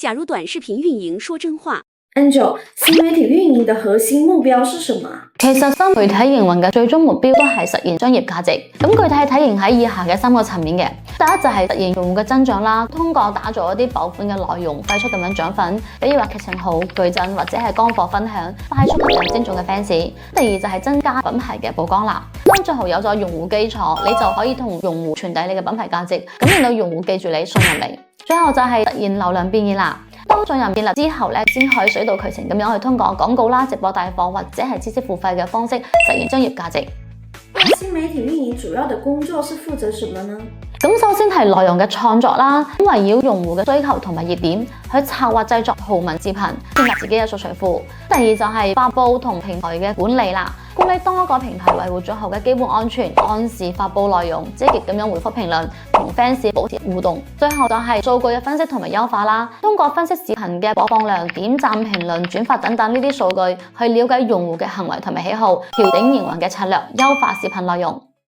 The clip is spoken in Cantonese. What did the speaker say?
假如短視頻運營說真話 Angel， 新媒體運營的核心目標是什麼？其實新媒體營運嘅最終目標都係實現商業價值。咁具體係體現喺以下嘅3個層面嘅。第一就係實現用戶嘅增長啦，通過打造一啲爆款嘅內容，快速咁樣漲粉，比如話劇情好、矩陣或者係乾貨分享，快速吸引精準嘅 fans。第二就係增加品牌嘅曝光啦。當最後有咗用戶基礎，你就可以同用戶傳遞你嘅品牌價值，咁令到用戶記住你、信任你。最後就係實現流量變現啦。當進入建立之後咧，先可以水到渠成咁樣去通過廣告啦、直播帶貨或者係知識付費嘅方式實現商業價值。新媒體運營主要的工作是負責什麼呢？咁首先係內容嘅創作啦，圍繞用戶嘅需求同埋熱點去策劃製作圖文視頻，建立自己嘅素材庫。第二就係發佈同平台嘅管理啦，管理多個平台維護最後嘅基本安全，按時發佈內容，積極咁樣回覆評論，同 fans 保持互動。最後就係數據嘅分析同埋優化啦，通過分析視頻嘅播放量、點讚、評論、轉發等等呢啲數據，去了解用戶嘅行為同埋喜好，調整營運嘅策略，優化視頻內容。